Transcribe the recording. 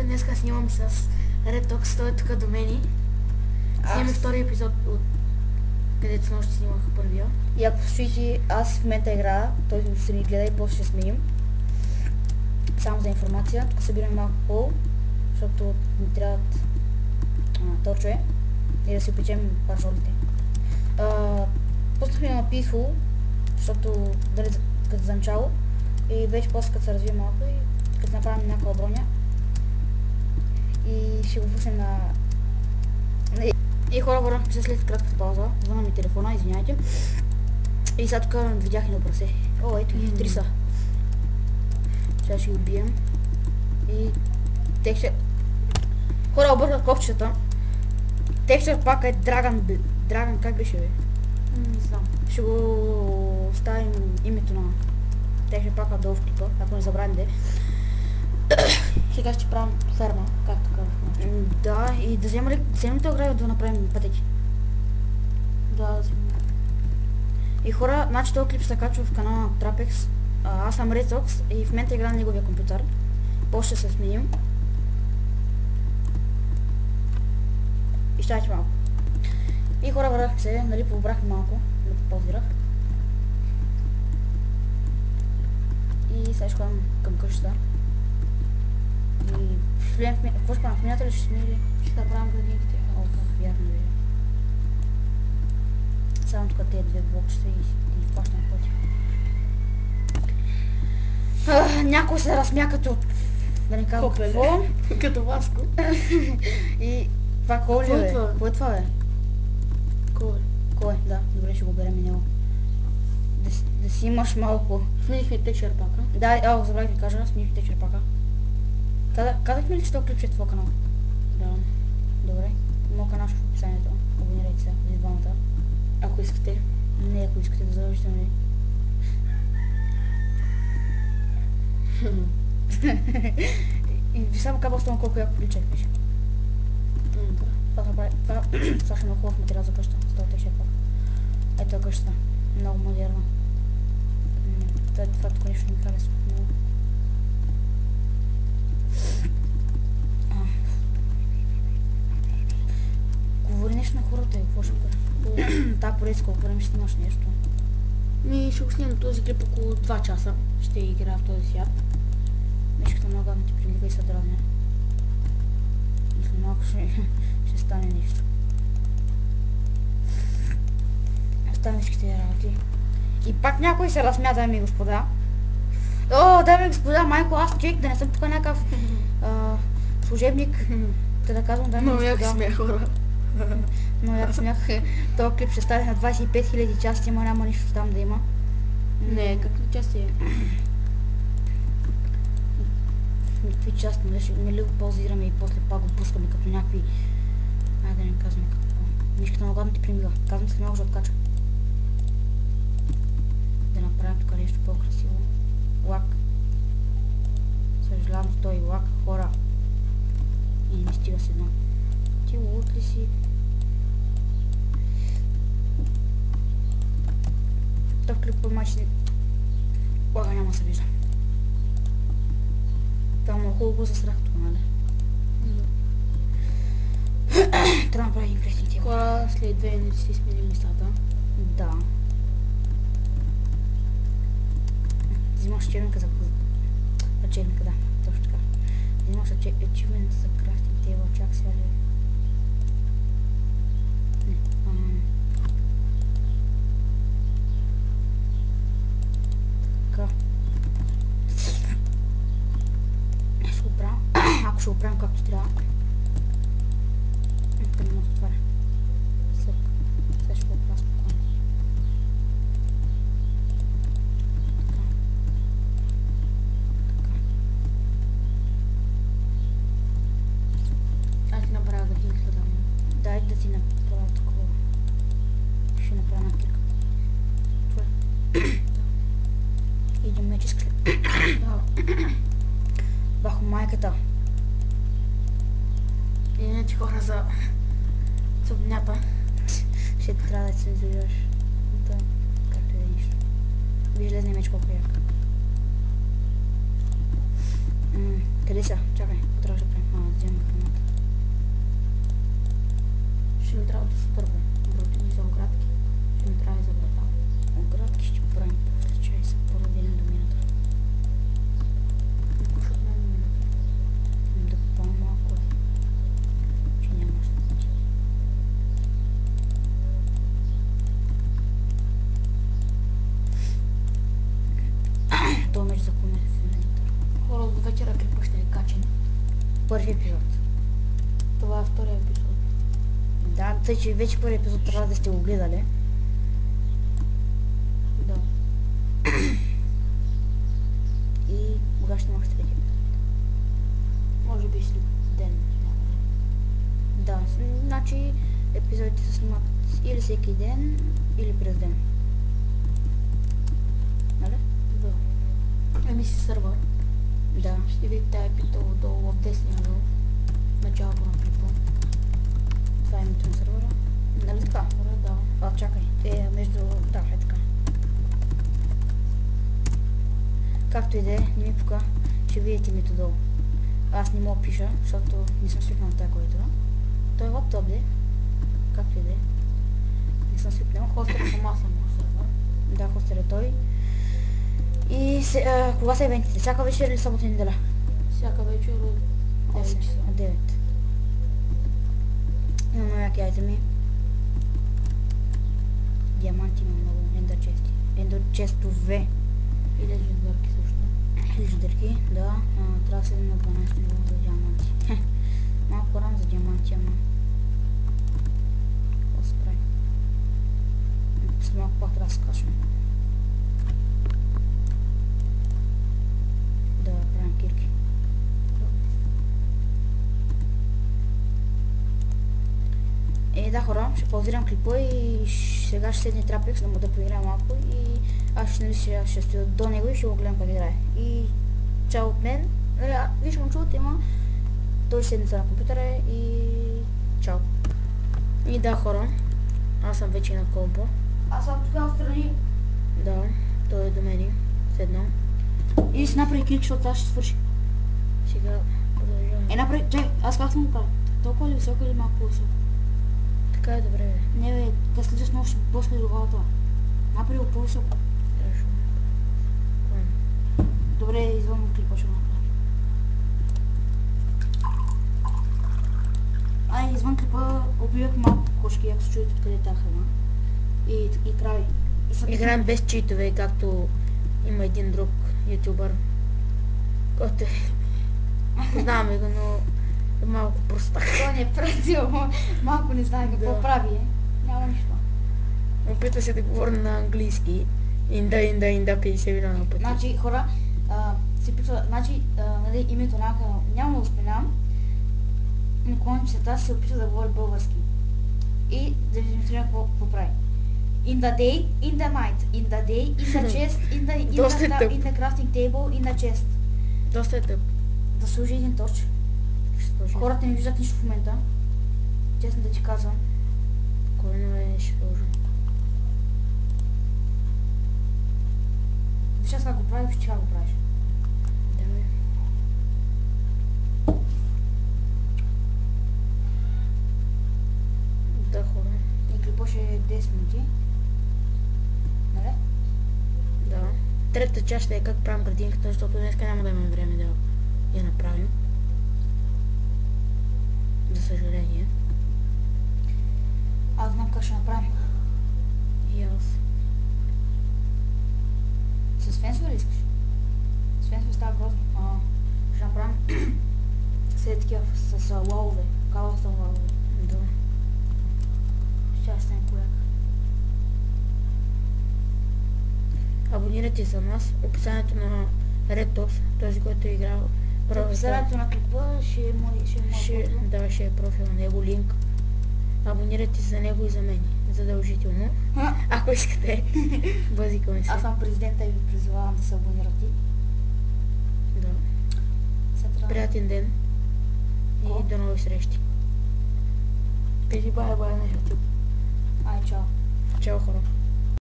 днеска снимам с Ретокс, той е тук до мен. Снимаме втори епизод от където с нощи снимах първия. И ако слушайте, аз в момента играя, той се ми гледа и после ще сменим. Само за информация, тук събираме малко пол, защото ни трябват торчове и да си опечем паржолите. Пуснахме на Peaceful, защото дали като за начало и вече после като се развие малко и като направим някаква броня и ще го пуснем на... И хора, върнахме се след кратката пауза, звъна ми телефона, извиняйте. И сега тук видях едно прасе. О, ето ги, 3 са. Сега ще ги убием. И текстър... Хора, обърнах копчета. Текстър пак е Драган, как беше бе? Не знам. Ще го оставим името на текстър пака долу в клипа, ако не забравим де. Сега ще правим ферма, както казах. Да, и да вземем ли огради да направим пътеки? Да, вземем. И хора, значи този клип се качва в канала на Trapex. Аз съм Ретокс и в момента игра на неговия компютър. После ще се сменим. И щайте малко. И хора, върнах се, нали побрах малко, да попаузирах. И сега ще ходим към къщата. И влезем в какво ще правим? В мината ли ще сме или? Ще направим градинките. О, вярно ви. Само тук тези две блокчета и хващам пътя. Някой се разсмя като... Да не казвам какво. Като Васко. И това кой ли бе? Кой е това бе? Кой? Кой? Да, добре ще го берем и него. Да си имаш малко. Сменихме текстър пака. Да, забравих да кажа, сменихме текстър пака. Казахме ли, че този клип ще е твой канал? Да. Добре. Моят канал ще е в описанието. Абонирайте се за двамата. Ако искате. Не, ако искате да задължите ми. И ви само казвам с колко яко прилича пише. Това ще е много хубав материал за къща. С този текстър пак. Ето е къщата. Много модерна. Това тук нещо ми харесва. Говори нещо на хората и какво ще кажа? Та поредица колко време ще снимаш нещо. Ми ще го снимам този клип около 2 часа. Ще играя в този свят. Мишката много гадно ти прилига и се дразня. И след малко ще стане нещо. Оставим всичките работи. И пак някой се разсмя, дами и господа. О, дами и господа, майко, аз чек да не съм тук някакъв служебник. Да казвам, дами и господа. Много як смях, хора. Но як смях. Този клип ще стане на 25 000 части, ама няма нищо там да има. Не, как на части е? Какви части, нали го паузираме и после пак го пускаме като някакви... Да не казвам какво. Мишката много гадно ти примига. Казвам се много ще откача. Да направим тук нещо по-красиво. Лак. Съжалявам с този лак, хора. И не ми стига с едно. Ти лут ли си? Тъв клипа мачни. Лага няма се вижда. Това много хубаво засрах тук, нали? Трябва да направим интересни тема. Хора, след 2 минути си сменим местата. Да. Взимаш червенка за... Червенка, да. Точно така. Взимаш червенка за крафтинг тейбъл. Чак сега ли? Така. Ще го правим. Ако ще го правим както трябва. Тук не мога да отваря. Сега ще го правя спокойно. Аз ти направя градинката там. Дай да ти направя такова. Ще направя на кирка. Това е. Един меч искаш ли? Да. Бахо майката. Иначе хора за цъбнята. Ще трябва да се изолираш. Да, както и да е нищо. Виж лезния меч колко е як. Къде са? Чакай, какво трябваше да правим? вземем храната. Ще ми трябва да се дърве. Врати ми за оградки. Ще ми трябва и за врата. Оградки ще правим после. Чай са породени до мината. Пушат на мината. Да купам малко. Че няма щастие. Това между за комер в момента. Хора, до вечера клипа ще е качен. Първи епизод. Това е втория епизод. Да, тъй че вече първи епизод трябва да сте го гледали. Да. И кога ще може трети епизод? Може би след ден някъде. Да, значи епизодите се снимат или всеки ден, или през ден. Нали? Да. Еми си сървър. Да. Ще видите епито долу в десния ъгъл. Началото на клипа. Това е името на сървъра. Нали така? Да. А, чакай. Между... Да, е така. Както и да е, не ми пука. Ще видите името долу. Аз не мога пиша, защото не съм свикнал на тази клавиатура. Той е лаптоп, де. Както и да е. Не съм свикнал. Хостер съм аз съм сървър. Да, хостер е той. И кога са евентите? Всяка вечер или събота и неделя? Всяка вечер от 9 часа. 9. Имам яки айтеми. Диаманти има много. Ендър чести. Ендър честове. И легендарки също. Леждърки, да. Трябва да седем на 12 ниво за диаманти. Малко рано за диаманти, ама. Какво се прави? След малко пак трябва да се качвам. Да правим кирки. Да, хора, ще паузирам клипа и сега ще седне Трапекс да му да поиграя малко и аз ще стоя до него и ще го гледам как играе. И чао от мен. Виж му чувате, ама той ще седне на компютъра и чао. И да, хора, аз съм вече на компа. Аз съм тук отстрани. Да, той е до мене. Седнал. И си направи клик, защото аз ще свърши. Сега продължавам. Направи, чай, аз как съм го правил? Толкова ли високо или малко по-високо? Така е добре, бе. Не, бе, да слизаш много, ще блъсне до главата. Направи го по-високо. Хорошо. Добре, извън клипа ще го направим. Извън клипа убивах малко кошки, ако се чуете откъде е тази храна. И крави. Играем без читове, както има един друг ютубър, който познаваме го, но е малко простак. Той не е пратил, малко не знае какво прави. Няма нищо. Опита се да говори на английски. Инда 50 милиона пъти. Значи, хора, се питва, нали, името на няма да споменам, но клончета се опитва да говори български. И да ви демонстрирам какво прави. In the day, in the night, in the day, in the chest, in the crafting table, in the chest. Доста е тъп. Да служи един точ. Хората не виждат нищо в момента. Честно да ти казвам. Кой не ще сложа? Виж аз как го правиш, че го правиш. Давай. Да, хора. И клипа ще е 10 минути. Нали? Да. Третата част ще е как правим градинката, защото днеска няма да имаме време да я направим. За съжаление. Аз знам как ще направим. И аз. С фенсове ли искаш? С фенсове става грозно. Ще направим след такива с лолове. Кава с лолове. Да. Ще стане кояк. Абонирайте за нас. Описанието на RedTops, този, който е играл. В описанието на клипа ще е мой профил. Да, ще е профил на него, линк. Абонирайте се за него и за мен. Задължително. Ако искате. Базикаме се. Аз съм президента и ви призовавам да се абонирате. Да. Приятен ден. И до нови срещи. Кажи бай-бай на YouTube. Чао. Чао, хора.